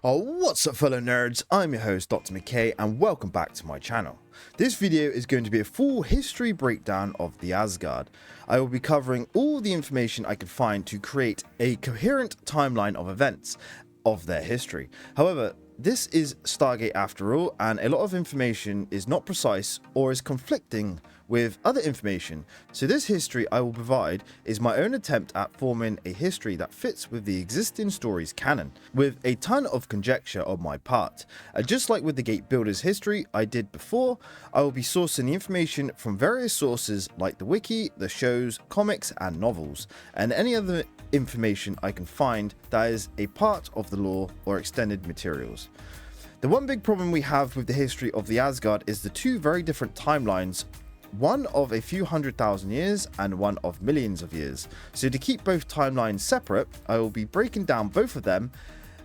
Oh, what's up fellow nerds, I'm your host Dr. McKay and welcome back to my channel. This video is going to be a full history breakdown of the Asgard. I will be covering all the information I could find to create a coherent timeline of events of their history. However, this is Stargate after all, and a lot of information is not precise or is conflicting with other information. So this history I will provide is my own attempt at forming a history that fits with the existing story's canon, with a ton of conjecture on my part. Just like with the Gate Builders history I did before, I will be sourcing the information from various sources like the wiki, the shows, comics and novels, and any other information I can find that is a part of the lore or extended materials. The one big problem we have with the history of the Asgard is the two very different timelines, one of a few 100,000 years and one of millions of years. So to keep both timelines separate, I will be breaking down both of them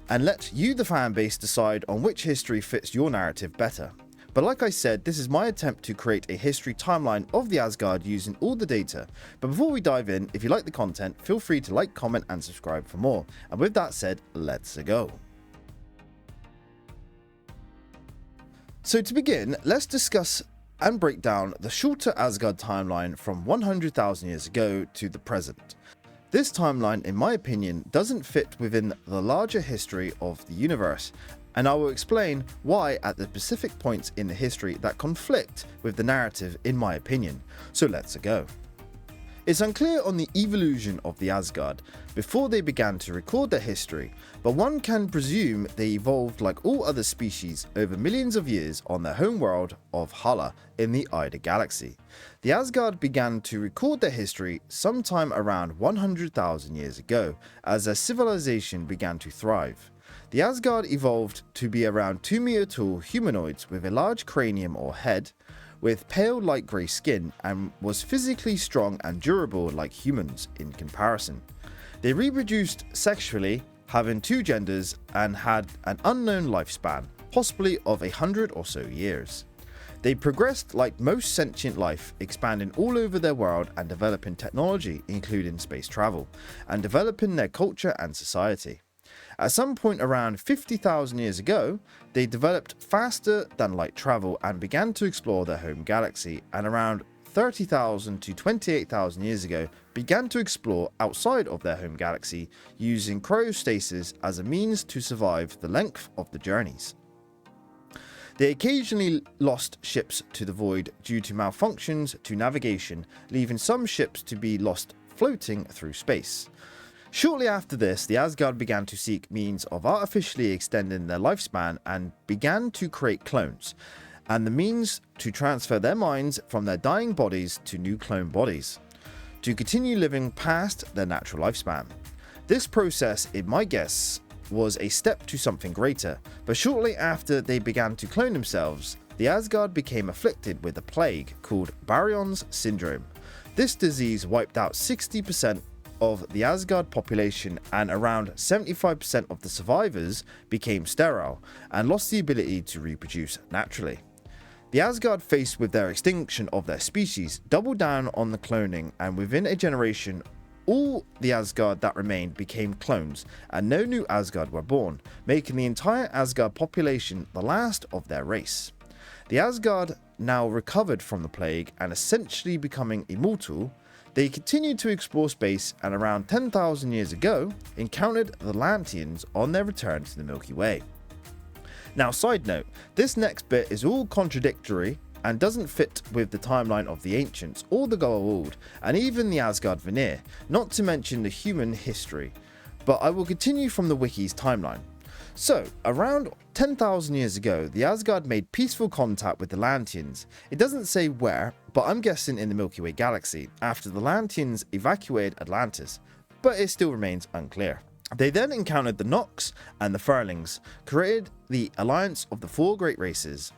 and let you, the fan base, decide on which history fits your narrative better. But like I said, this is my attempt to create a history timeline of the Asgard using all the data. But before we dive in, if you like the content, feel free to like, comment and subscribe for more. And with that said, let's go. So to begin, let's discuss and break down the shorter Asgard timeline from 100,000 years ago to the present. This timeline, in my opinion, doesn't fit within the larger history of the universe, and I will explain why at the specific points in the history that conflict with the narrative in my opinion. So let's go. It's unclear on the evolution of the Asgard before they began to record their history, but one can presume they evolved like all other species over millions of years on their home world of Hala in the Ida galaxy. The Asgard began to record their history sometime around 100,000 years ago as their civilization began to thrive. The Asgard evolved to be around 2-meter tall humanoids with a large cranium or head, with pale light grey skin, and was physically strong and durable like humans in comparison. They reproduced sexually, having 2 genders, and had an unknown lifespan, possibly of 100 or so years. They progressed like most sentient life, expanding all over their world and developing technology, including space travel, and developing their culture and society. At some point around 50,000 years ago, they developed faster than light travel and began to explore their home galaxy, and around 30,000 to 28,000 years ago began to explore outside of their home galaxy using cryostasis as a means to survive the length of the journeys. They occasionally lost ships to the void due to malfunctions to navigation, leaving some ships to be lost floating through space. Shortly after this, the Asgard began to seek means of artificially extending their lifespan and began to create clones, and the means to transfer their minds from their dying bodies to new clone bodies, to continue living past their natural lifespan. This process, in my guess, was a step to something greater, but shortly after they began to clone themselves, the Asgard became afflicted with a plague called Barion's syndrome. This disease wiped out 60% of the Asgard population, and around 75% of the survivors became sterile and lost the ability to reproduce naturally. The Asgard, faced with their extinction of their species, doubled down on the cloning, and within a generation all the Asgard that remained became clones and no new Asgard were born, making the entire Asgard population the last of their race. The Asgard now recovered from the plague and essentially becoming immortal. They continued to explore space, and around 10,000 years ago encountered the Lanteans on their return to the Milky Way. Now, side note, this next bit is all contradictory and doesn't fit with the timeline of the Ancients or the Goa'uld, and even the Asgard veneer, not to mention the human history. But I will continue from the wiki's timeline. So, around 10,000 years ago, the Asgard made peaceful contact with the Lanteans. It doesn't say where, but I'm guessing in the Milky Way galaxy, after the Lanteans evacuated Atlantis, but it still remains unclear. They then encountered the Nox and the Furlings, created the Alliance of the 4 Great Races.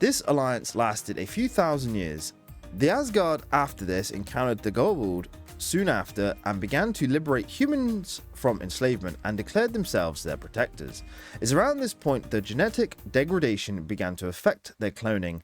This alliance lasted a few thousand years. The Asgard after this encountered the Goa'uld soon after and began to liberate humans from enslavement and declared themselves their protectors. It's around this point the genetic degradation began to affect their cloning,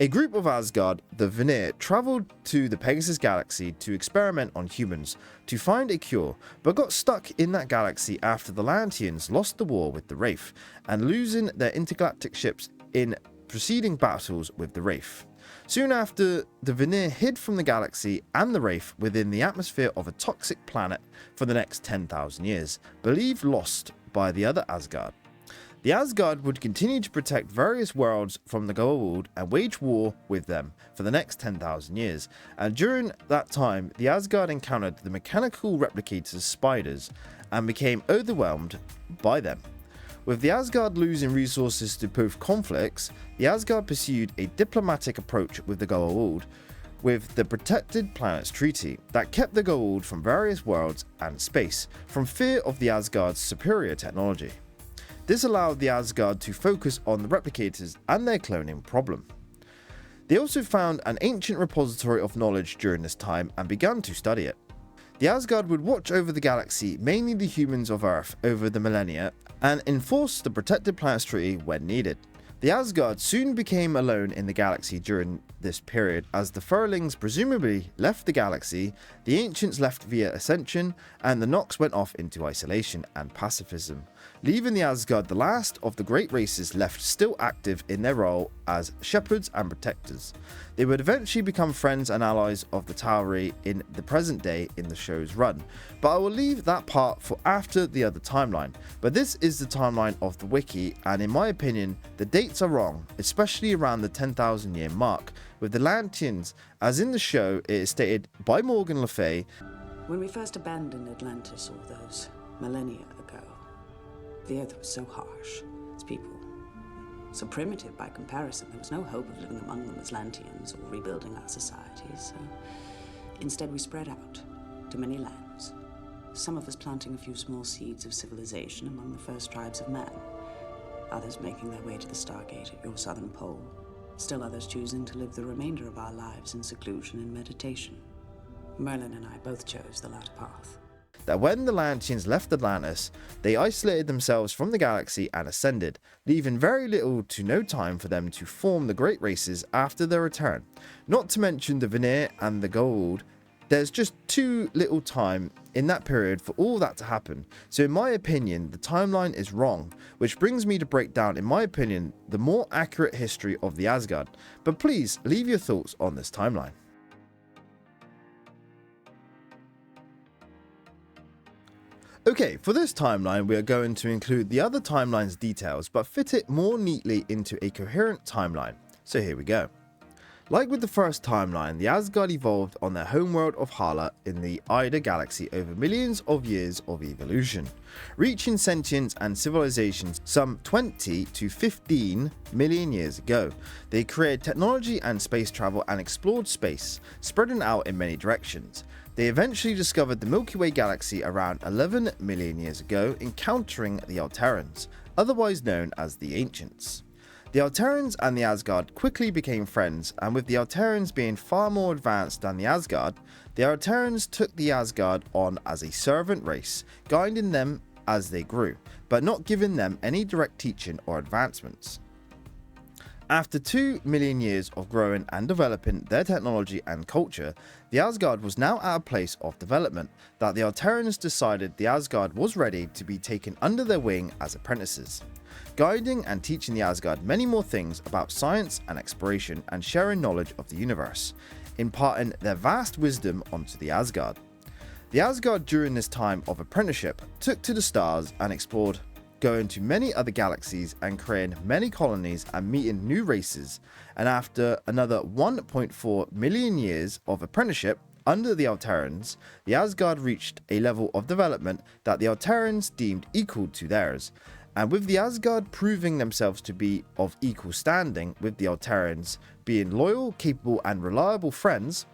A group of Asgard, the Vanir, travelled to the Pegasus galaxy to experiment on humans to find a cure, but got stuck in that galaxy after the Lanteans lost the war with the Wraith and losing their intergalactic ships in preceding battles with the Wraith. Soon after, the Vanir hid from the galaxy and the Wraith within the atmosphere of a toxic planet for the next 10,000 years, believed lost by the other Asgard. The Asgard would continue to protect various worlds from the Goa'uld and wage war with them for the next 10,000 years, and during that time, the Asgard encountered the mechanical replicators spiders and became overwhelmed by them. With the Asgard losing resources to both conflicts, the Asgard pursued a diplomatic approach with the Goa'uld, with the Protected Planets Treaty that kept the Goa'uld from various worlds and space, from fear of the Asgard's superior technology. This allowed the Asgard to focus on the replicators and their cloning problem. They also found an ancient repository of knowledge during this time and began to study it. The Asgard would watch over the galaxy, mainly the humans of Earth, over the millennia, and enforce the Protected Planets Treaty when needed. The Asgard soon became alone in the galaxy during this period, as the Furlings presumably left the galaxy, the Ancients left via Ascension, and the Nox went off into isolation and pacifism, leaving the Asgard the last of the great races left still active in their role as shepherds and protectors. They would eventually become friends and allies of the Tauri in the present day in the show's run, but I will leave that part for after the other timeline. But this is the timeline of the wiki, and in my opinion, the dates are wrong, especially around the 10,000 year mark, with the Lanteans, as in the show it is stated by Morgan Le Fay. When we first abandoned Atlantis all those millennia ago, the Earth was so harsh, its people so primitive by comparison, there was no hope of living among them as Lanteans or rebuilding our societies. So instead we spread out to many lands, some of us planting a few small seeds of civilization among the first tribes of man, others making their way to the Stargate at your southern pole, still others choosing to live the remainder of our lives in seclusion and meditation. Merlin and I both chose the latter path. That when the Lanteans left Atlantis, they isolated themselves from the galaxy and ascended, leaving very little to no time for them to form the great races after their return. Not to mention the Vanir and the Goa'uld, there's just too little time in that period for all that to happen, so in my opinion the timeline is wrong, which brings me to break down, in my opinion, the more accurate history of the Asgard. But please leave your thoughts on this timeline. Okay, for this timeline we are going to include the other timeline's details but fit it more neatly into a coherent timeline. So here we go. Like with the first timeline, the Asgard evolved on their homeworld of Hala in the Ida galaxy over millions of years of evolution, reaching sentience and civilizations some 20 to 15 million years ago. They created technology and space travel and explored space, spreading out in many directions. They eventually discovered the Milky Way galaxy around 11 million years ago, encountering the Alterans, otherwise known as the Ancients. The Alterans and the Asgard quickly became friends, and with the Alterans being far more advanced than the Asgard, the Alterans took the Asgard on as a servant race, guiding them as they grew, but not giving them any direct teaching or advancements. After 2 million years of growing and developing their technology and culture, the Asgard was now at a place of development that the Alterans decided the Asgard was ready to be taken under their wing as apprentices, guiding and teaching the Asgard many more things about science and exploration and sharing knowledge of the universe, imparting their vast wisdom onto the Asgard. The Asgard during this time of apprenticeship took to the stars and explored, going to many other galaxies and creating many colonies and meeting new races, and after another 1.4 million years of apprenticeship under the Alterans, the Asgard reached a level of development that the Alterans deemed equal to theirs, and with the Asgard proving themselves to be of equal standing with the Alterans, being loyal, capable and reliable friends,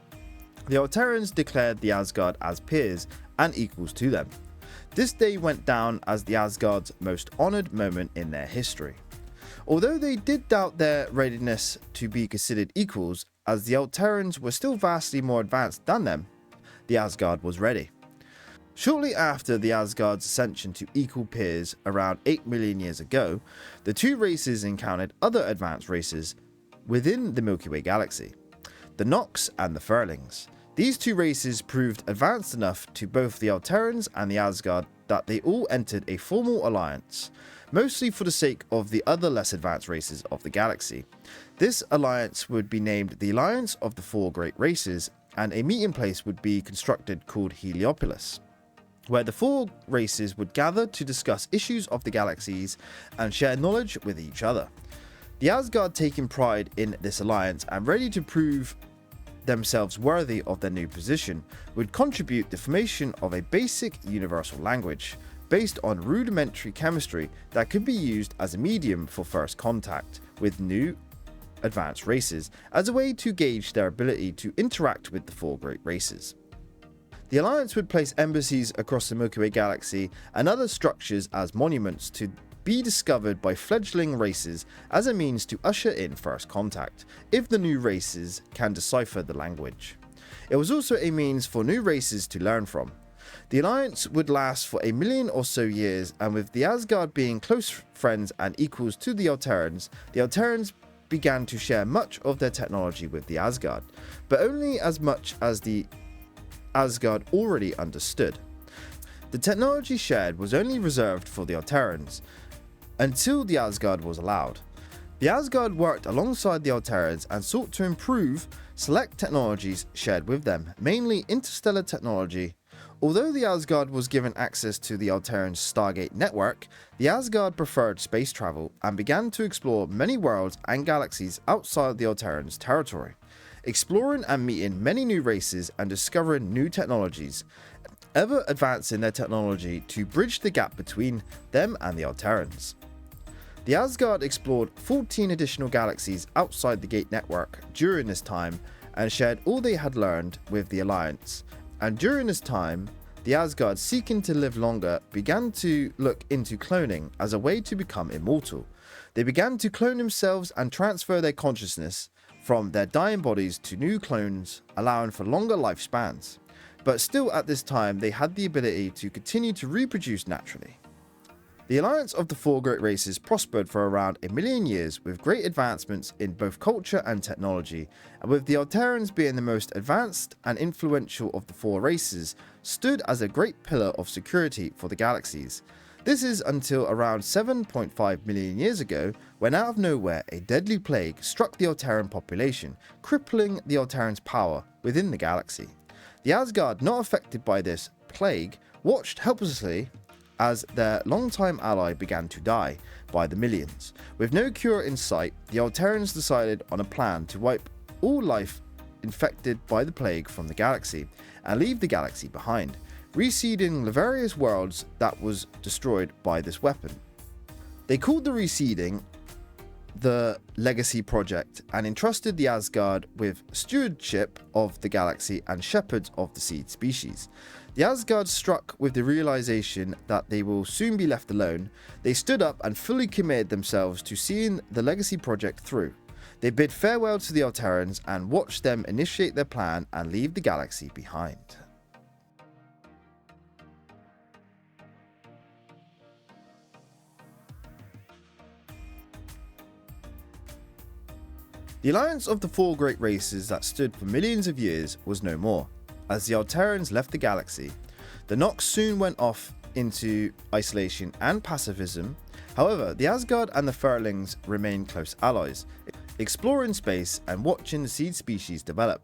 the Alterans declared the Asgard as peers and equals to them. This day went down as the Asgard's most honoured moment in their history. Although they did doubt their readiness to be considered equals, as the Alterans were still vastly more advanced than them, the Asgard was ready. Shortly after the Asgard's ascension to equal peers around 8 million years ago, the two races encountered other advanced races within the Milky Way galaxy. The Nox and the Furlings. These two races proved advanced enough to both the Alterans and the Asgard that they all entered a formal alliance, mostly for the sake of the other less advanced races of the galaxy. This alliance would be named the Alliance of the Four Great Races, and a meeting place would be constructed called Heliopolis, where the four races would gather to discuss issues of the galaxies and share knowledge with each other. The Asgard, taking pride in this alliance and ready to prove themselves worthy of their new position, would contribute the formation of a basic universal language based on rudimentary chemistry that could be used as a medium for first contact with new advanced races as a way to gauge their ability to interact with the four great races. The Alliance would place embassies across the Milky Way galaxy and other structures as monuments to be discovered by fledgling races as a means to usher in first contact, if the new races can decipher the language. It was also a means for new races to learn from. The alliance would last for 1 million or so years, and with the Asgard being close friends and equals to the Alterans began to share much of their technology with the Asgard, but only as much as the Asgard already understood. The technology shared was only reserved for the Alterans, until the Asgard was allowed. The Asgard worked alongside the Alterans and sought to improve select technologies shared with them, mainly interstellar technology. Although the Asgard was given access to the Alterans' Stargate network, the Asgard preferred space travel and began to explore many worlds and galaxies outside the Alterans' territory, exploring and meeting many new races and discovering new technologies, ever advancing their technology to bridge the gap between them and the Alterans. The Asgard explored 14 additional galaxies outside the Gate network during this time and shared all they had learned with the Alliance. And during this time, the Asgard, seeking to live longer, began to look into cloning as a way to become immortal. They began to clone themselves and transfer their consciousness from their dying bodies to new clones, allowing for longer lifespans. But still at this time, they had the ability to continue to reproduce naturally. The Alliance of the Four Great Races prospered for around 1 million years with great advancements in both culture and technology, and with the Alterans being the most advanced and influential of the four races, stood as a great pillar of security for the galaxies. This is until around 7.5 million years ago, when out of nowhere a deadly plague struck the Alteran population, crippling the Alterans' power within the galaxy. The Asgard, not affected by this plague, watched helplessly as their longtime ally began to die by the millions. With no cure in sight, the Alterans decided on a plan to wipe all life infected by the plague from the galaxy and leave the galaxy behind, reseeding the various worlds that was destroyed by this weapon. They called the reseeding the Legacy Project and entrusted the Asgard with stewardship of the galaxy and shepherds of the seed species. The Asgard, struck with the realization that they will soon be left alone, they stood up and fully committed themselves to seeing the Legacy Project through. They bid farewell to the Alterans and watched them initiate their plan and leave the galaxy behind. The alliance of the four great races that stood for millions of years was no more. As the Alterans left the galaxy, the Nox soon went off into isolation and pacifism. However, the Asgard and the Furlings remained close allies, exploring space and watching the seed species develop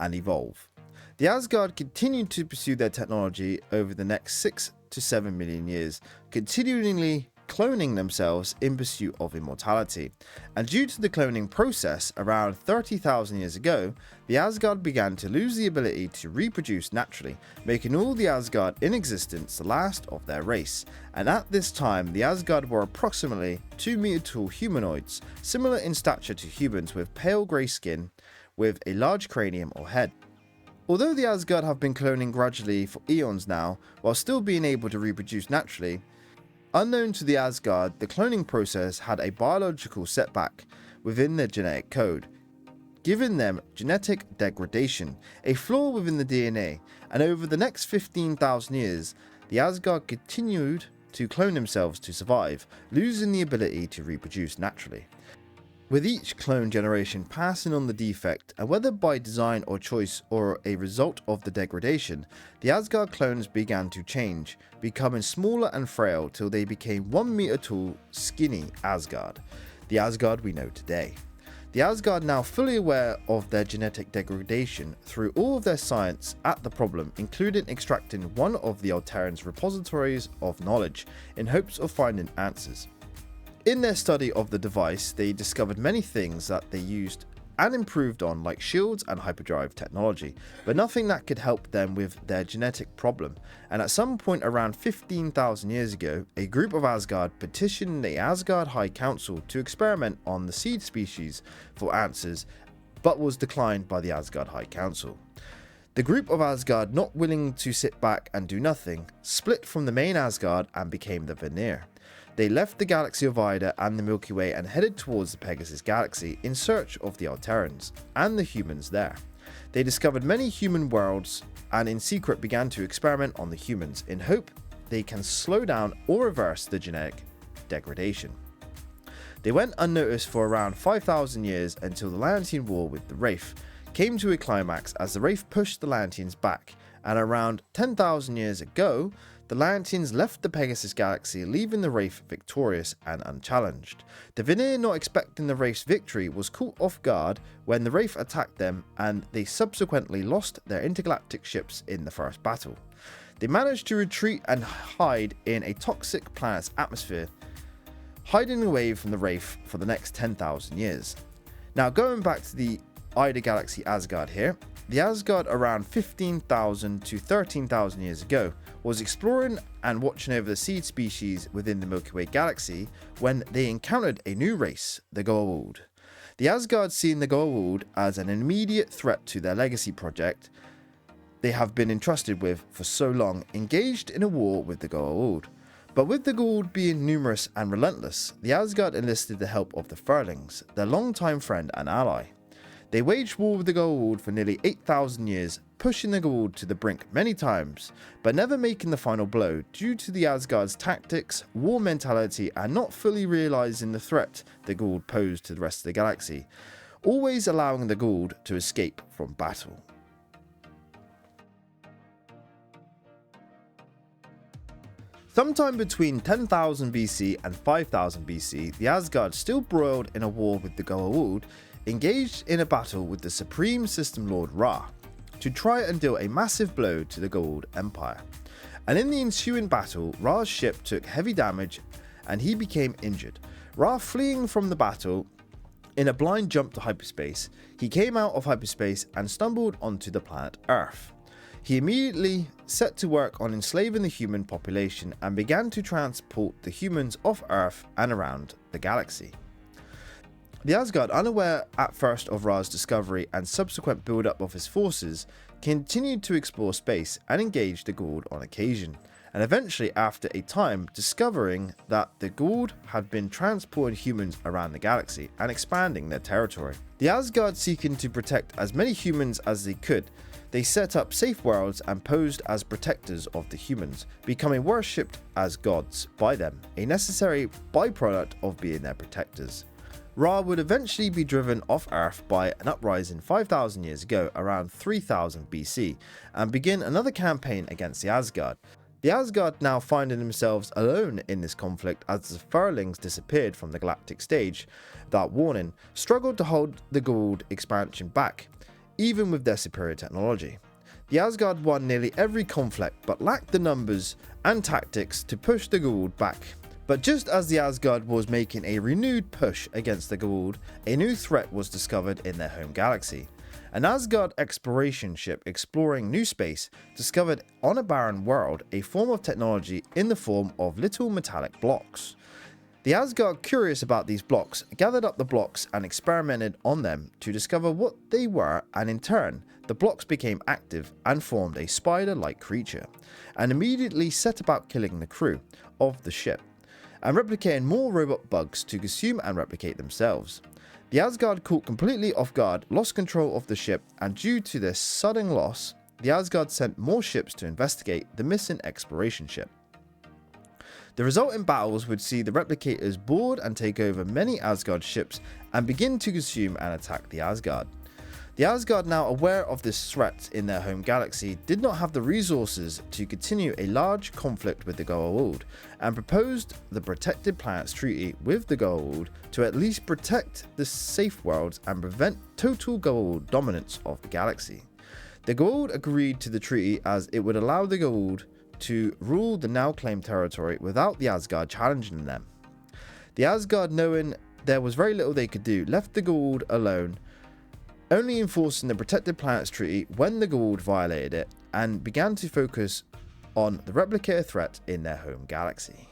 and evolve. The Asgard continued to pursue their technology over the next 6 to 7 million years, continually cloning themselves in pursuit of immortality. And due to the cloning process around 30,000 years ago, the Asgard began to lose the ability to reproduce naturally, making all the Asgard in existence the last of their race. And at this time, the Asgard were approximately 2-meter tall humanoids, similar in stature to humans, with pale grey skin with a large cranium or head. Although the Asgard have been cloning gradually for eons now, while still being able to reproduce naturally, unknown to the Asgard, the cloning process had a biological setback within their genetic code, giving them genetic degradation, a flaw within the DNA, and over the next 15,000 years, the Asgard continued to clone themselves to survive, losing the ability to reproduce naturally. with each clone generation passing on the defect, and whether by design or choice or a result of the degradation, the Asgard clones began to change, becoming smaller and frail till they became 1 meter tall, skinny Asgard, the Asgard we know today. The Asgard, now fully aware of their genetic degradation, threw all of their science at the problem, including extracting one of the Alterran's repositories of knowledge in hopes of finding answers. In their study of the device, they discovered many things that they used and improved on, like shields and hyperdrive technology, but nothing that could help them with their genetic problem. And at some point around 15,000 years ago, a group of Asgard petitioned the Asgard High Council to experiment on the seed species for answers, but was declined by the Asgard High Council. The group of Asgard, not willing to sit back and do nothing, split from the main Asgard and became the Vanir. They left the galaxy of Ida and the Milky Way and headed towards the Pegasus galaxy in search of the Alterrans and the humans there. They discovered many human worlds and in secret began to experiment on the humans in hope they can slow down or reverse the genetic degradation. They went unnoticed for around 5,000 years until the Lantian War with the Wraith came to a climax as the Wraith pushed the Lantians back, and around 10,000 years ago, the Lantians left the Pegasus galaxy, leaving the Wraith victorious and unchallenged. The Vanir, not expecting the Wraith's victory, was caught off guard when the Wraith attacked them, and they subsequently lost their intergalactic ships in the first battle. They managed to retreat and hide in a toxic planet's atmosphere, hiding away from the Wraith for the next 10,000 years. Now, going back to the Ida galaxy Asgard here, the Asgard around 15,000 to 13,000 years ago was exploring and watching over the seed species within the Milky Way galaxy when they encountered a new race, the Goa'uld. The Asgard, seeing the Goa'uld as an immediate threat to their legacy project they have been entrusted with for so long, engaged in a war with the Goa'uld. But with the Goa'uld being numerous and relentless, the Asgard enlisted the help of the Furlings, their longtime friend and ally. They waged war with the Goa'uld for nearly 8,000 years, pushing the Goa'uld to the brink many times, but never making the final blow due to the Asgard's tactics, war mentality, and not fully realizing the threat the Goa'uld posed to the rest of the galaxy, always allowing the Goa'uld to escape from battle. Sometime between 10,000 BC and 5,000 BC, the Asgard, still broiled in a war with the Goa'uld, engaged in a battle with the Supreme System Lord Ra to try and deal a massive blow to the Goa'uld Empire. And in the ensuing battle, Ra's ship took heavy damage and he became injured. Ra, fleeing from the battle in a blind jump to hyperspace, he came out of hyperspace and stumbled onto the planet Earth. He immediately set to work on enslaving the human population and began to transport the humans off Earth and around the galaxy. The Asgard, unaware at first of Ra's discovery and subsequent build-up of his forces, continued to explore space and engage the Goa'uld on occasion, and eventually after a time discovering that the Goa'uld had been transporting humans around the galaxy and expanding their territory. The Asgard, seeking to protect as many humans as they could, they set up safe worlds and posed as protectors of the humans, becoming worshipped as gods by them, a necessary byproduct of being their protectors. Ra would eventually be driven off Earth by an uprising 5,000 years ago, around 3000 BC, and begin another campaign against the Asgard. The Asgard, now finding themselves alone in this conflict as the Furlings disappeared from the galactic stage without warning, struggled to hold the Goa'uld expansion back, even with their superior technology. The Asgard won nearly every conflict but lacked the numbers and tactics to push the Goa'uld back. But just as the Asgard was making a renewed push against the Goa'uld, a new threat was discovered in their home galaxy. An Asgard exploration ship exploring new space discovered on a barren world a form of technology in the form of little metallic blocks. The Asgard, curious about these blocks, gathered up the blocks and experimented on them to discover what they were, and in turn, the blocks became active and formed a spider-like creature, and immediately set about killing the crew of the ship, and replicating more robot bugs to consume and replicate themselves. The Asgard, caught completely off guard, lost control of the ship, and due to this sudden loss, the Asgard sent more ships to investigate the missing exploration ship. The resulting battles would see the replicators board and take over many Asgard ships and begin to consume and attack the Asgard. The Asgard, now aware of this threat in their home galaxy, did not have the resources to continue a large conflict with the Goa'uld, and proposed the Protected Planets Treaty with the Goa'uld to at least protect the safe worlds and prevent total Goa'uld dominance of the galaxy. The Goa'uld agreed to the treaty as it would allow the Goa'uld to rule the now claimed territory without the Asgard challenging them. The Asgard, knowing there was very little they could do, left the Goa'uld alone, only enforcing the Protected Planets Treaty when the Goa'uld violated it, and began to focus on the replicator threat in their home galaxy.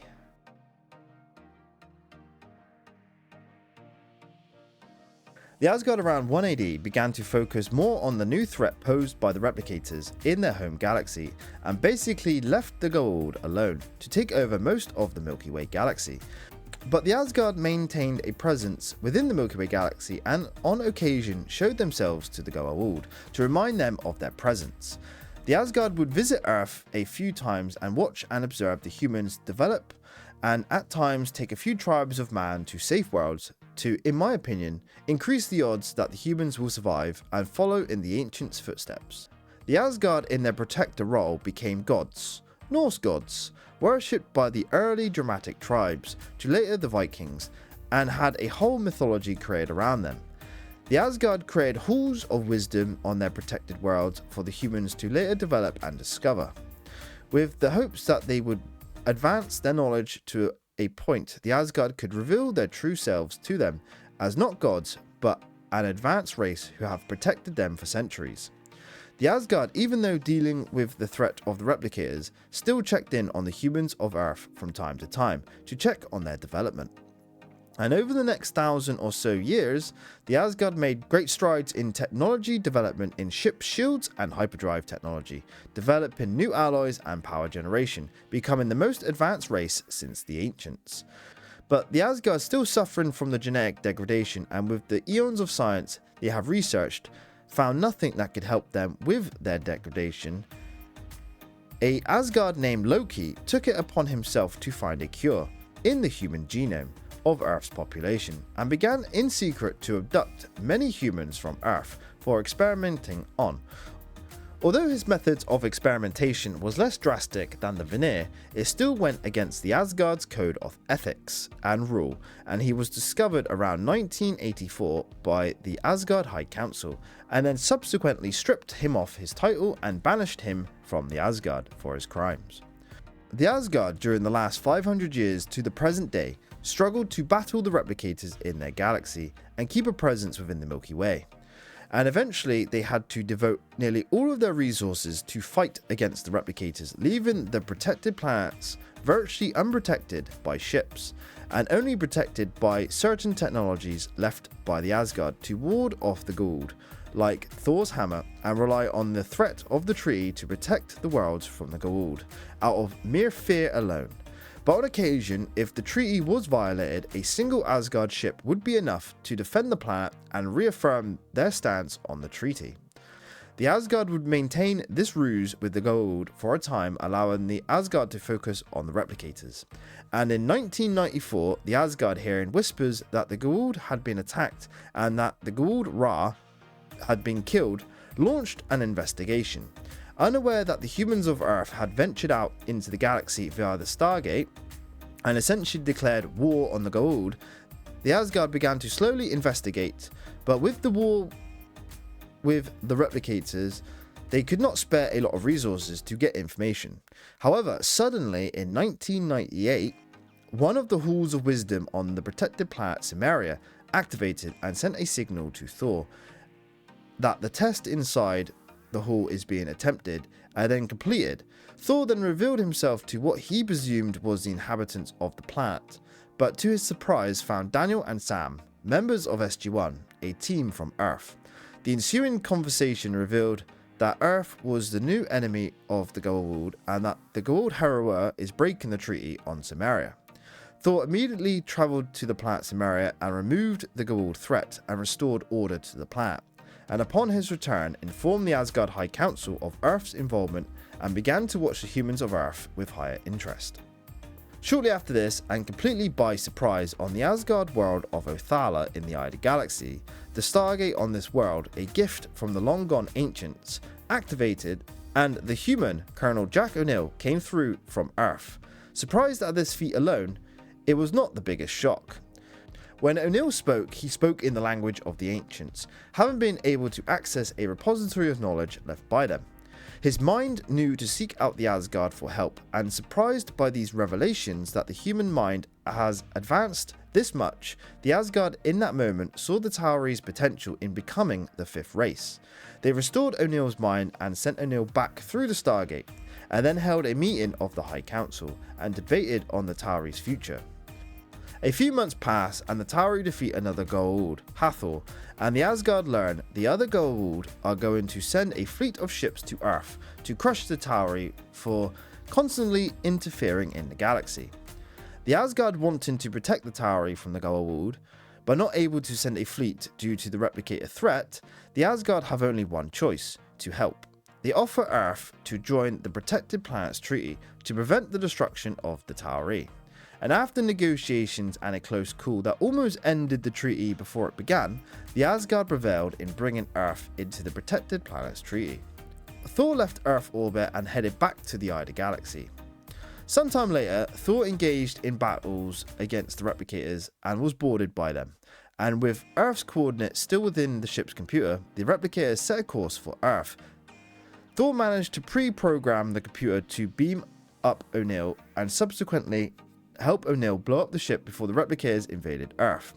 The Asgard around 1 AD began to focus more on the new threat posed by the replicators in their home galaxy, and basically left the Goa'uld alone to take over most of the Milky Way galaxy. But the Asgard maintained a presence within the Milky Way galaxy and on occasion showed themselves to the Goa'uld to remind them of their presence. The Asgard would visit Earth a few times and watch and observe the humans develop, and at times take a few tribes of man to safe worlds to, in my opinion, increase the odds that the humans will survive and follow in the ancients' footsteps. The Asgard in their protector role became gods, Norse gods, worshipped by the early Germanic tribes to later the Vikings, and had a whole mythology created around them. The Asgard created halls of wisdom on their protected worlds for the humans to later develop and discover, with the hopes that they would advance their knowledge to a point the Asgard could reveal their true selves to them as not gods but an advanced race who have protected them for centuries. The Asgard, even though dealing with the threat of the replicators, still checked in on the humans of Earth from time to time to check on their development. And over the next 1,000 or so years, the Asgard made great strides in technology development in ship shields and hyperdrive technology, developing new alloys and power generation, becoming the most advanced race since the ancients. But the Asgard still suffering from the genetic degradation, and with the eons of science they have researched, found nothing that could help them with their degradation. A Asgard named Loki took it upon himself to find a cure in the human genome of Earth's population, and began in secret to abduct many humans from Earth for experimenting on. Although his methods of experimentation was less drastic than the Vanir, it still went against the Asgard's code of ethics and rule, and he was discovered around 1984 by the Asgard High Council, and then subsequently stripped him off his title and banished him from the Asgard for his crimes. The Asgard during the last 500 years to the present day struggled to battle the replicators in their galaxy and keep a presence within the Milky Way. And eventually they had to devote nearly all of their resources to fight against the replicators, leaving the protected planets virtually unprotected by ships, and only protected by certain technologies left by the Asgard to ward off the Goa'uld, like Thor's hammer, and rely on the threat of the tree to protect the worlds from the Goa'uld, out of mere fear alone. But on occasion, if the treaty was violated, a single Asgard ship would be enough to defend the planet and reaffirm their stance on the treaty. The Asgard would maintain this ruse with the Goa'uld for a time, allowing the Asgard to focus on the replicators. And in 1994, the Asgard, hearing whispers that the Goa'uld had been attacked and that the Goa'uld Ra had been killed, launched an investigation. Unaware that the humans of Earth had ventured out into the galaxy via the Stargate and essentially declared war on the Goa'uld, the Asgard began to slowly investigate, but with the war with the replicators, they could not spare a lot of resources to get information. However, suddenly in 1998, one of the Halls of Wisdom on the protected planet Cimmeria activated and sent a signal to Thor that the test inside the hall is being attempted and then completed. Thor then revealed himself to what he presumed was the inhabitants of the planet, but to his surprise found Daniel and Sam, members of SG-1, a team from Earth. The ensuing conversation revealed that Earth was the new enemy of the Goa'uld, and that the Goa'uld Heru'ur is breaking the treaty on Cimmeria. Thor immediately travelled to the planet Cimmeria and removed the Goa'uld threat and restored order to the planet, and upon his return informed the Asgard High Council of Earth's involvement and began to watch the humans of Earth with higher interest. Shortly after this, and completely by surprise on the Asgard world of Othala in the Ida Galaxy, the Stargate on this world, a gift from the long-gone ancients, activated, and the human Colonel Jack O'Neill came through from Earth. Surprised at this feat alone, it was not the biggest shock. When O'Neill spoke, he spoke in the language of the ancients, having been able to access a repository of knowledge left by them. His mind knew to seek out the Asgard for help, and surprised by these revelations that the human mind has advanced this much, the Asgard in that moment saw the Tauri's potential in becoming the fifth race. They restored O'Neill's mind and sent O'Neill back through the Stargate, and then held a meeting of the High Council and debated on the Tauri's future. A few months pass and the Tauri defeat another Goa'uld, Hathor, and the Asgard learn the other Goa'uld are going to send a fleet of ships to Earth to crush the Tauri for constantly interfering in the galaxy. The Asgard wanting to protect the Tauri from the Goa'uld, but not able to send a fleet due to the replicator threat, the Asgard have only one choice: to help. They offer Earth to join the Protected Planets Treaty to prevent the destruction of the Tauri. And after negotiations and a close call that almost ended the treaty before it began, the Asgard prevailed in bringing Earth into the Protected Planets Treaty. Thor left Earth orbit and headed back to the Ida Galaxy. Sometime later, Thor engaged in battles against the replicators and was boarded by them. And with Earth's coordinates still within the ship's computer, the replicators set a course for Earth. Thor managed to pre-program the computer to beam up O'Neill and subsequently help O'Neill blow up the ship before the replicators invaded Earth.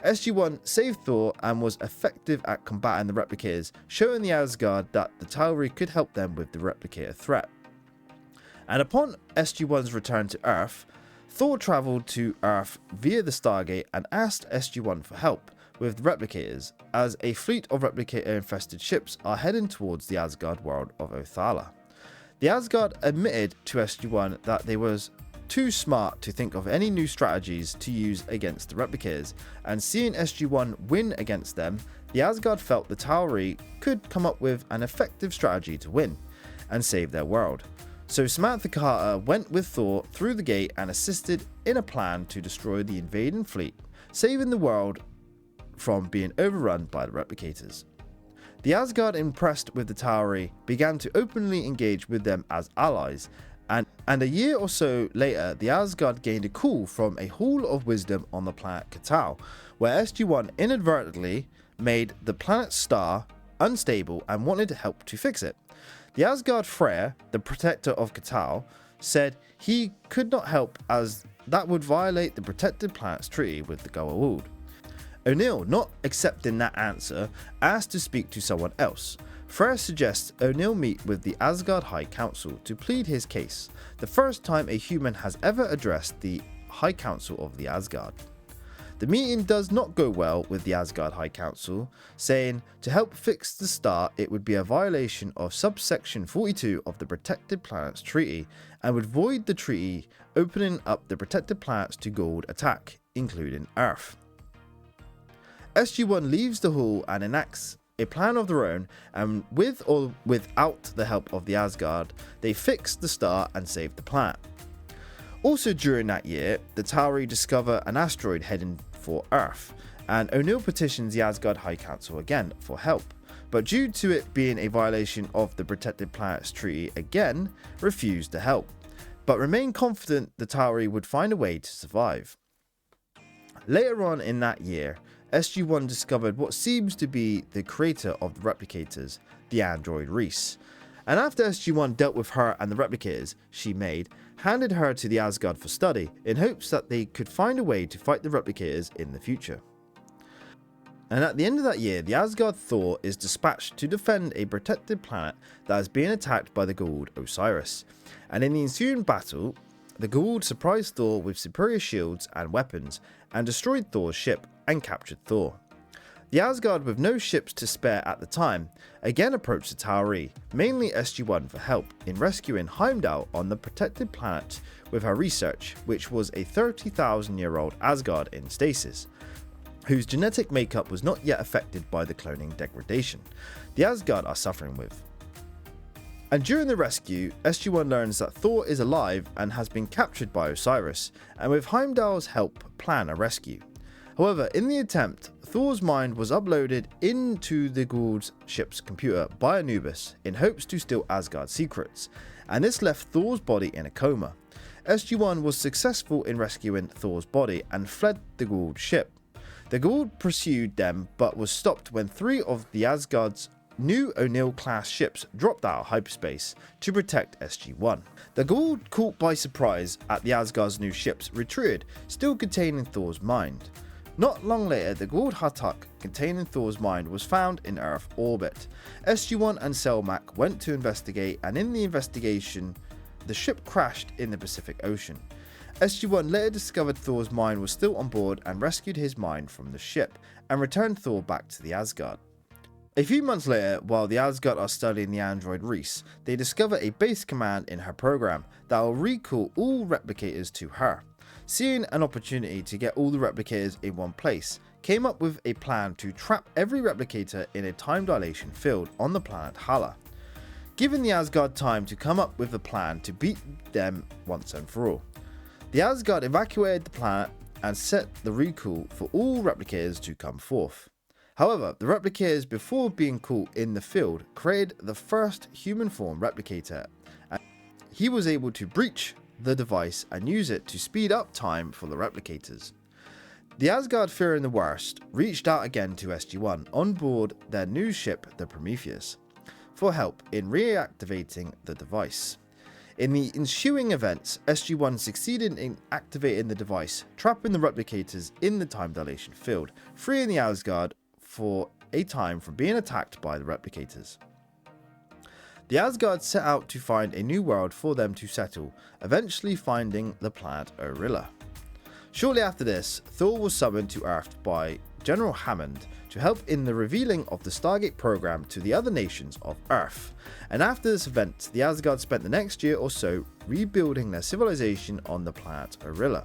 SG-1 saved Thor and was effective at combating the replicators, showing the Asgard that the Tauri could help them with the replicator threat. And upon SG-1's return to Earth, Thor travelled to Earth via the Stargate and asked SG-1 for help with the replicators, as a fleet of replicator-infested ships are heading towards the Asgard world of Othala. The Asgard admitted to SG-1 that they was too smart to think of any new strategies to use against the replicators, and seeing SG-1 win against them, the Asgard felt the Tauri could come up with an effective strategy to win and save their world. So Samantha Carter went with Thor through the gate and assisted in a plan to destroy the invading fleet, saving the world from being overrun by the replicators. The Asgard, impressed with the Tauri, began to openly engage with them as allies, and a year or so later, the Asgard gained a call from a Hall of Wisdom on the planet K'tau, where SG-1 inadvertently made the planet's star unstable and wanted help to fix it. The Asgard Freyr, the protector of K'tau, said he could not help as that would violate the Protected Planets Treaty with the Goa'uld. O'Neill, not accepting that answer, asked to speak to someone else. Freyr suggests O'Neill meet with the Asgard High Council to plead his case, the first time a human has ever addressed the High Council of the Asgard. The meeting does not go well with the Asgard High Council, saying to help fix the star it would be a violation of subsection 42 of the Protected Planets Treaty and would void the treaty, opening up the protected planets to Goa'uld attack, including Earth. SG-1 leaves the hall and enacts a plan of their own, and with or without the help of the Asgard, they fix the star and save the planet. Also during that year, the Tauri discover an asteroid heading for Earth, and O'Neill petitions the Asgard High Council again for help, but due to it being a violation of the Protected Planets Treaty again, refused to help, but remained confident the Tauri would find a way to survive. Later on in that year, SG-1 discovered what seems to be the creator of the replicators, the android Reese, and after SG-1 dealt with her and the replicators she made, handed her to the Asgard for study in hopes that they could find a way to fight the replicators in the future. And at the end of that year, the Asgard Thor is dispatched to defend a protected planet that is being attacked by the Goa'uld Osiris, and in the ensuing battle, the Goa'uld surprised Thor with superior shields and weapons and destroyed Thor's ship and captured Thor. The Asgard, with no ships to spare at the time, again approached the Tauri, mainly SG-1 for help in rescuing Heimdall on the protected planet with her research, which was a 30,000-year-old Asgard in stasis, whose genetic makeup was not yet affected by the cloning degradation the Asgard are suffering with. And during the rescue, SG-1 learns that Thor is alive and has been captured by Osiris, and with Heimdall's help plan a rescue. However, in the attempt, Thor's mind was uploaded into the Gould's ship's computer by Anubis in hopes to steal Asgard's secrets, and this left Thor's body in a coma. SG-1 was successful in rescuing Thor's body and fled the Gould ship. The Gould pursued them but was stopped when 3 of the Asgard's new O'Neill-class ships dropped out of hyperspace to protect SG-1. The Gould, caught by surprise at the Asgard's new ships, retreated, still containing Thor's mind. Not long later, the Gould Hatuk containing Thor's mind was found in Earth orbit. SG-1 and Selmak went to investigate, and in the investigation, the ship crashed in the Pacific Ocean. SG-1 later discovered Thor's mind was still on board and rescued his mind from the ship, and returned Thor back to the Asgard. A few months later, while the Asgard are studying the android Reese, they discover a base command in her program that will recall all replicators to her. Seeing an opportunity to get all the replicators in one place, came up with a plan to trap every replicator in a time dilation field on the planet Hala, giving the Asgard time to come up with a plan to beat them once and for all. The Asgard evacuated the planet and set the recall for all replicators to come forth. However, the replicators, before being caught in the field, created the first human form replicator, and he was able to breach the device and use it to speed up time for the replicators. The Asgard, fearing the worst, reached out again to SG-1 on board their new ship, the Prometheus, for help in reactivating the device. In the ensuing events, SG-1 succeeded in activating the device, trapping the replicators in the time dilation field, freeing the Asgard for a time from being attacked by the replicators. The Asgard set out to find a new world for them to settle, eventually finding the planet Orilla. Shortly after this, Thor was summoned to Earth by General Hammond to help in the revealing of the Stargate program to the other nations of Earth. And after this event, the Asgard spent the next year or so rebuilding their civilization on the planet Orilla,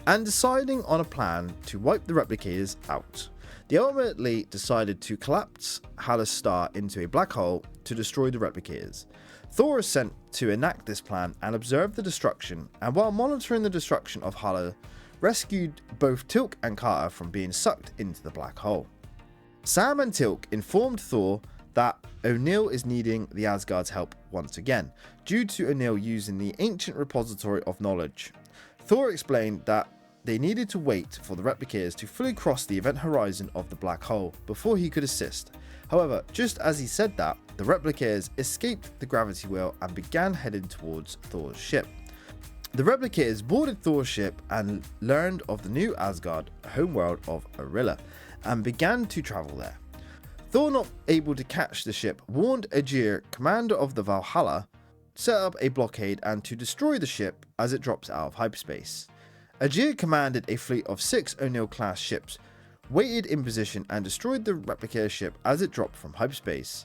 and deciding on a plan to wipe the replicators out. They ultimately decided to collapse Hala's star into a black hole to destroy the replicators. Thor is sent to enact this plan and observe the destruction, and while monitoring the destruction of Hala, rescued both Tilk and Carter from being sucked into the black hole. Sam and Tilk informed Thor that O'Neill is needing the Asgard's help once again, due to O'Neill using the ancient repository of knowledge. Thor explained that they needed to wait for the replicators to fully cross the event horizon of the black hole before he could assist. However, just as he said that, the replicators escaped the gravity well and began heading towards Thor's ship. The replicators boarded Thor's ship and learned of the new Asgard homeworld of Orilla and began to travel there. Thor, not able to catch the ship, warned Aegir, commander of the Valhalla, set up a blockade and to destroy the ship as it drops out of hyperspace. Aegir commanded a fleet of 6 O'Neill-class ships, waited in position and destroyed the replicator ship as it dropped from hyperspace.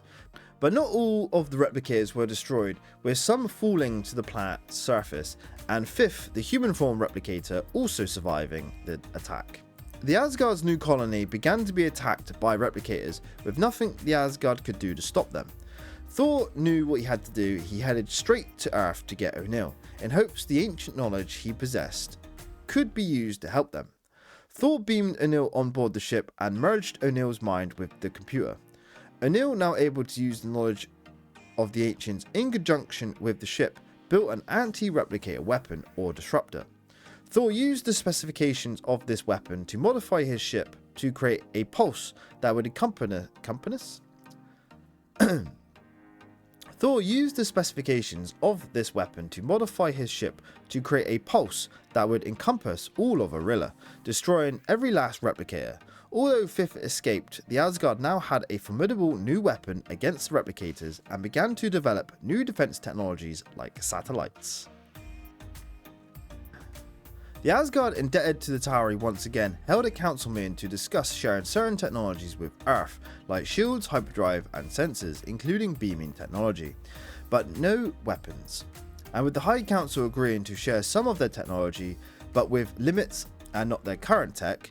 But not all of the replicators were destroyed, with some falling to the planet's surface, and 5th, the human form replicator, also surviving the attack. The Asgard's new colony began to be attacked by replicators, with nothing the Asgard could do to stop them. Thor knew what he had to do. He headed straight to Earth to get O'Neill, in hopes the ancient knowledge he possessed could be used to help them. Thor beamed O'Neill on board the ship and merged O'Neill's mind with the computer. O'Neill, now able to use the knowledge of the ancients in conjunction with the ship, built an anti-replicator weapon or disruptor. Thor used the specifications of this weapon to modify his ship to create a pulse that would encompass Thor used the specifications of this weapon to modify his ship to create a pulse that would encompass all of Orilla, destroying every last replicator. Although 5th escaped, the Asgard now had a formidable new weapon against the replicators and began to develop new defense technologies like satellites. The Asgard, indebted to the Tauri once again, held a council meeting to discuss sharing certain technologies with Earth, like shields, hyperdrive, and sensors, including beaming technology, but no weapons. And with the High Council agreeing to share some of their technology, but with limits and not their current tech,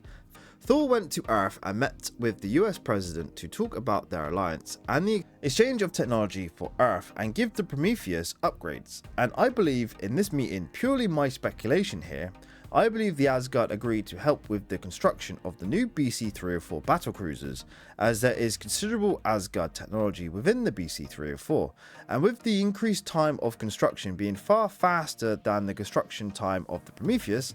Thor went to Earth and met with the US president to talk about their alliance and the exchange of technology for Earth and give the Prometheus upgrades. And I believe in this meeting, purely my speculation here, I believe the Asgard agreed to help with the construction of the new BC-304 battlecruisers, as there is considerable Asgard technology within the BC-304, and with the increased time of construction being far faster than the construction time of the Prometheus,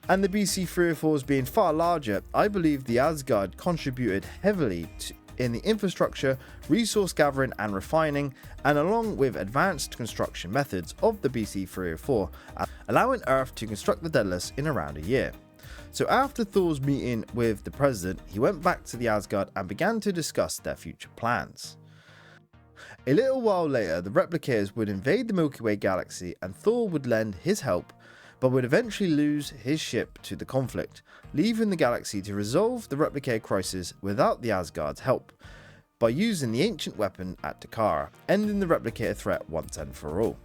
and the BC-304s being far larger, I believe the Asgard contributed heavily in the infrastructure, resource gathering and refining, and along with advanced construction methods of the BC-304, allowing Earth to construct the Daedalus in around a year. So after Thor's meeting with the president, he went back to the Asgard and began to discuss their future plans. A little while later, the replicators would invade the Milky Way galaxy and Thor would lend his help, but would eventually lose his ship to the conflict, leaving the galaxy to resolve the replicator crisis without the Asgard's help, by using the ancient weapon at Takara, ending the replicator threat once and for all.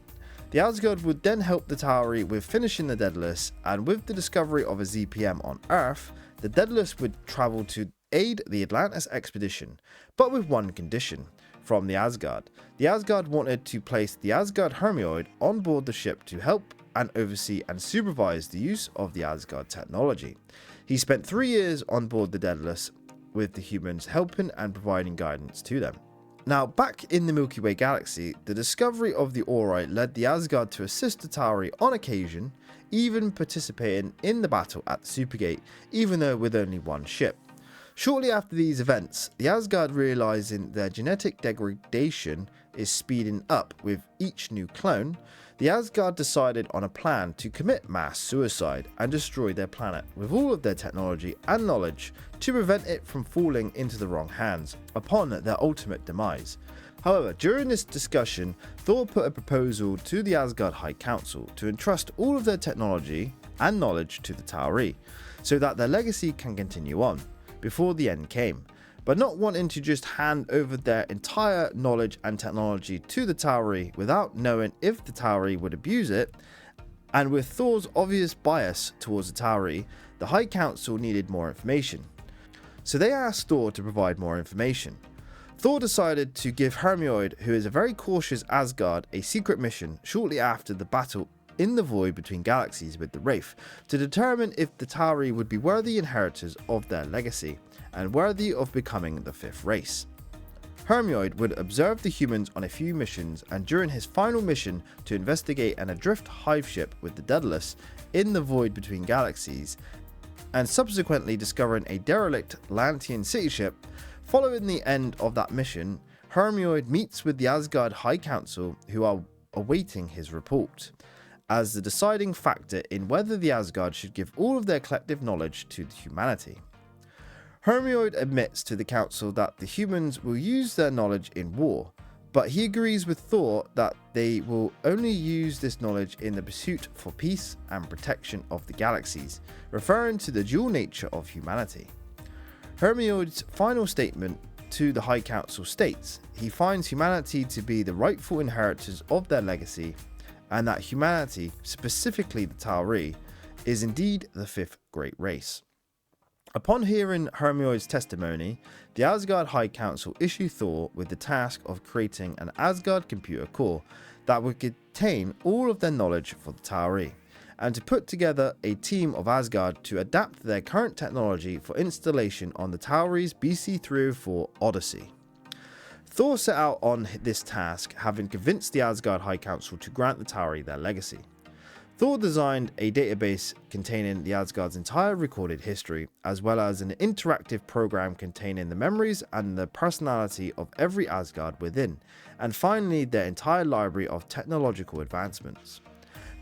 The Asgard would then help the Tauri with finishing the Daedalus, and with the discovery of a ZPM on Earth, the Daedalus would travel to aid the Atlantis expedition, but with one condition from the Asgard. The Asgard wanted to place the Asgard Hermioid on board the ship to help and oversee and supervise the use of the Asgard technology. He spent 3 years on board the Daedalus, with the humans helping and providing guidance to them. Now, back in the Milky Way galaxy, the discovery of the Ori led the Asgard to assist the Tauri on occasion, even participating in the battle at the Supergate, even though with only one ship. Shortly after these events, the Asgard, realizing their genetic degradation is speeding up with each new clone, the Asgard decided on a plan to commit mass suicide and destroy their planet with all of their technology and knowledge to prevent it from falling into the wrong hands upon their ultimate demise. However, during this discussion, Thor put a proposal to the Asgard High Council to entrust all of their technology and knowledge to the Tauri, so that their legacy can continue on before the end came. But not wanting to just hand over their entire knowledge and technology to the Tauri without knowing if the Tauri would abuse it, and with Thor's obvious bias towards the Tauri, the High Council needed more information. So they asked Thor to provide more information. Thor decided to give Hermioid, who is a very cautious Asgard, a secret mission shortly after the battle in the void between galaxies with the Wraith, to determine if the Tauri would be worthy inheritors of their legacy, and worthy of becoming the fifth race. Hermioid would observe the humans on a few missions, and during his final mission to investigate an adrift hive ship with the Daedalus in the void between galaxies, and subsequently discovering a derelict Lantian city ship, following the end of that mission, Hermioid meets with the Asgard High Council, who are awaiting his report, as the deciding factor in whether the Asgard should give all of their collective knowledge to humanity. Hermioid admits to the council that the humans will use their knowledge in war, but he agrees with Thor that they will only use this knowledge in the pursuit for peace and protection of the galaxies, referring to the dual nature of humanity. Hermioid's final statement to the High Council states he finds humanity to be the rightful inheritors of their legacy, and that humanity, specifically the Tauri, is indeed the fifth great race. Upon hearing Hermioid's testimony, the Asgard High Council issue Thor with the task of creating an Asgard computer core that would contain all of their knowledge for the Tauri, and to put together a team of Asgard to adapt their current technology for installation on the Tauri's BC-304 Odyssey. Thor set out on this task, having convinced the Asgard High Council to grant the Tauri their legacy. Thor designed a database containing the Asgard's entire recorded history, as well as an interactive program containing the memories and the personality of every Asgard within, and finally their entire library of technological advancements.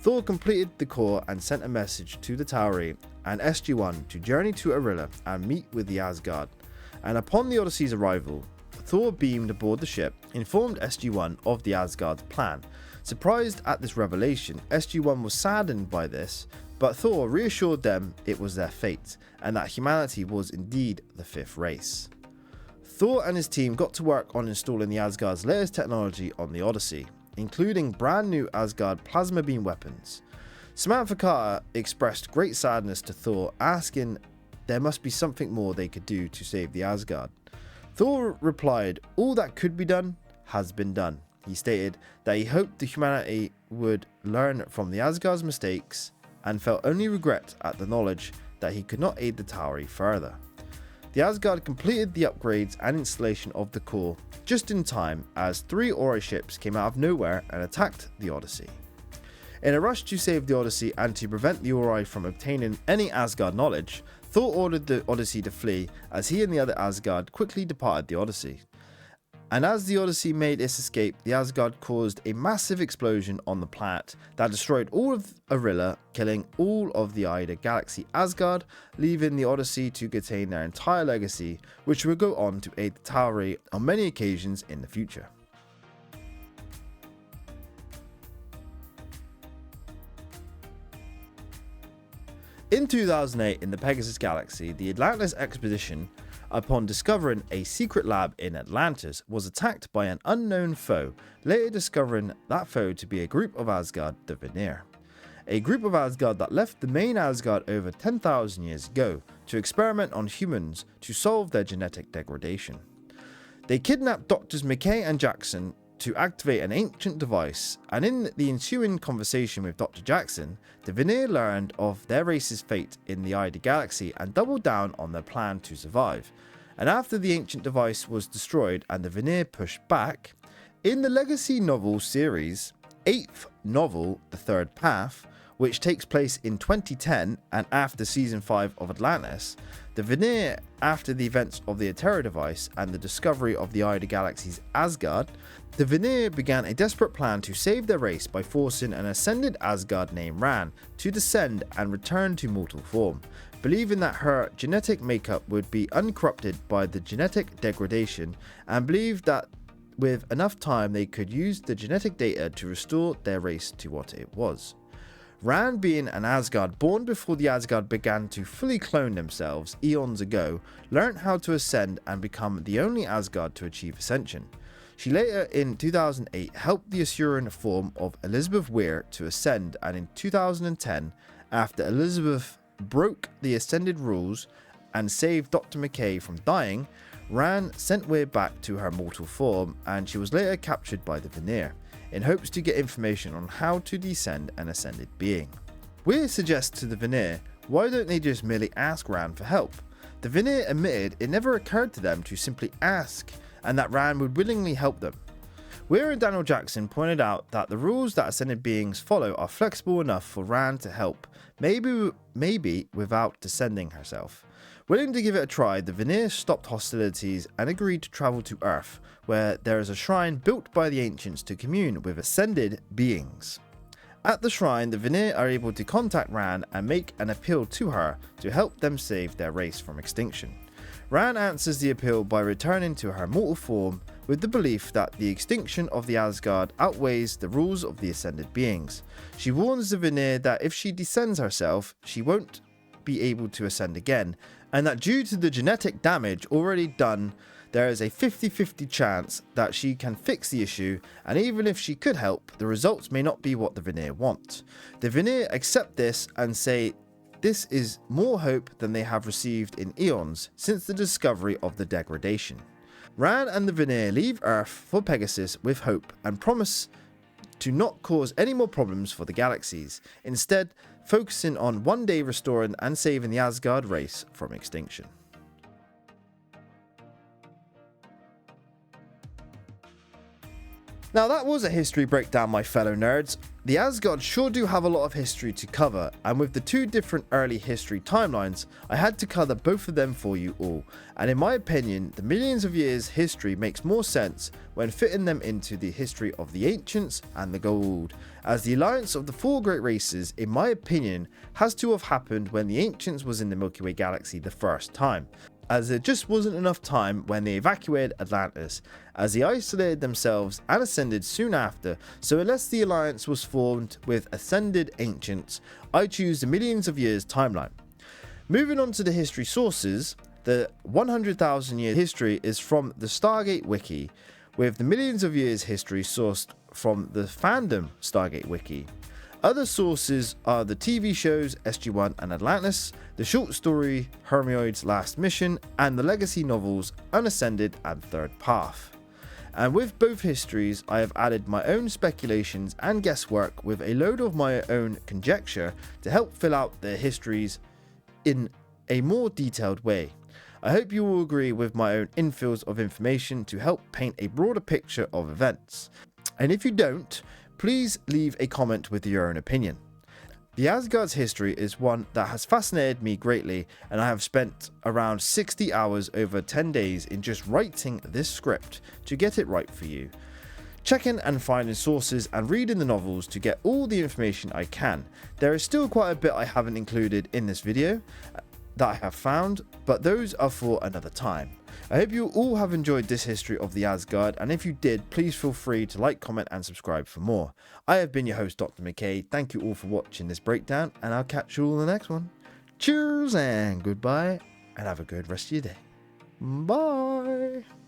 Thor completed the core and sent a message to the Tauri and SG-1 to journey to Arilla and meet with the Asgard, and upon the Odyssey's arrival, Thor beamed aboard the ship, informed SG-1 of the Asgard's plan. Surprised at this revelation, SG-1 was saddened by this, but Thor reassured them it was their fate, and that humanity was indeed the fifth race. Thor and his team got to work on installing the Asgard's latest technology on the Odyssey, including brand new Asgard plasma beam weapons. Samantha Carter expressed great sadness to Thor, asking there must be something more they could do to save the Asgard. Thor replied, "All that could be done has been done." He stated that he hoped the humanity would learn from the Asgard's mistakes and felt only regret at the knowledge that he could not aid the Tauri further. The Asgard completed the upgrades and installation of the core just in time as 3 Ori ships came out of nowhere and attacked the Odyssey. In a rush to save the Odyssey and to prevent the Ori from obtaining any Asgard knowledge, Thor ordered the Odyssey to flee as he and the other Asgard quickly departed the Odyssey. And as the Odyssey made its escape, the Asgard caused a massive explosion on the planet that destroyed all of Arilla, killing all of the Ida Galaxy Asgard, leaving the Odyssey to contain their entire legacy, which would go on to aid the Tauri on many occasions in the future. In 2008, in the Pegasus Galaxy, the Atlantis expedition, upon discovering a secret lab in Atlantis, was attacked by an unknown foe, later discovering that foe to be a group of Asgard, the Vanir. A group of Asgard that left the main Asgard over 10,000 years ago to experiment on humans to solve their genetic degradation. They kidnapped Doctors McKay and Jackson to activate an ancient device, and in the ensuing conversation with Dr. Jackson, the Vanir learned of their race's fate in the Ida Galaxy and doubled down on their plan to survive. And after the ancient device was destroyed and the Vanir pushed back, in the Legacy novel series, 8th novel, The Third Path, which takes place in 2010 and after Season 5 of Atlantis, the Vanir, after the events of the Atera device and the discovery of the Ida Galaxy's Asgard, the Vanir began a desperate plan to save their race by forcing an ascended Asgard named Ran to descend and return to mortal form, believing that her genetic makeup would be uncorrupted by the genetic degradation, and believed that with enough time they could use the genetic data to restore their race to what it was. Ran, being an Asgard born before the Asgard began to fully clone themselves eons ago, learnt how to ascend and become the only Asgard to achieve ascension. She later, in 2008, helped the Asuran form of Elizabeth Weir to ascend, and in 2010, after Elizabeth broke the ascended rules and saved Dr. McKay from dying, Ran sent Weir back to her mortal form, and she was later captured by the Vanir, in hopes to get information on how to descend an ascended being. Weir suggests to the Vanir, why don't they just merely ask Ran for help? The Vanir admitted it never occurred to them to simply ask, and that Ran would willingly help them. Weir and Daniel Jackson pointed out that the rules that ascended beings follow are flexible enough for Ran to help, maybe without descending herself. Willing to give it a try, the Vanir stopped hostilities and agreed to travel to Earth, where there is a shrine built by the ancients to commune with ascended beings. At the shrine, the Vanir are able to contact Ran and make an appeal to her to help them save their race from extinction. Ran answers the appeal by returning to her mortal form with the belief that the extinction of the Asgard outweighs the rules of the ascended beings. She warns the Vanir that if she descends herself, she won't be able to ascend again, and that due to the genetic damage already done, there is a 50-50 chance that she can fix the issue, and even if she could help, the results may not be what the Vanir want. The Vanir accept this and say this is more hope than they have received in eons since the discovery of the degradation. Ran and the Vanir leave Earth for Pegasus with hope and promise to not cause any more problems for the galaxies, instead focusing on one day restoring and saving the Asgard race from extinction. Now that was a history breakdown, my fellow nerds. The Asgard sure do have a lot of history to cover, and with the 2 different early history timelines, I had to cover both of them for you all, and in my opinion, the millions of years history makes more sense when fitting them into the history of the ancients and the Goa'uld, as the alliance of the 4 great races, in my opinion, has to have happened when the ancients was in the Milky Way galaxy the first time, as there just wasn't enough time when they evacuated Atlantis, as they isolated themselves and ascended soon after, so unless the alliance was formed with ascended ancients, I choose the millions of years timeline. Moving on to the history sources, the 100,000 year history is from the Stargate wiki, with the millions of years history sourced from the fandom Stargate wiki. Other sources are the TV shows SG-1 and Atlantis, the short story Hermioid's Last Mission, and the legacy novels Unascended and Third Path. And with both histories, I have added my own speculations and guesswork with a load of my own conjecture to help fill out the histories in a more detailed way. I hope you will agree with my own infills of information to help paint a broader picture of events. And if you don't, please leave a comment with your own opinion. The Asgard's history is one that has fascinated me greatly, and I have spent around 60 hours over 10 days in just writing this script to get it right for you. Checking and finding sources and reading the novels to get all the information I can. There is still quite a bit I haven't included in this video that I have found, but those are for another time. I hope you all have enjoyed this history of the Asgard, and if you did, please feel free to like, comment and subscribe for more. I have been your host, Dr. McKay. Thank you all for watching this breakdown, and I'll catch you all in the next one. Cheers and goodbye, and have a good rest of your day. Bye.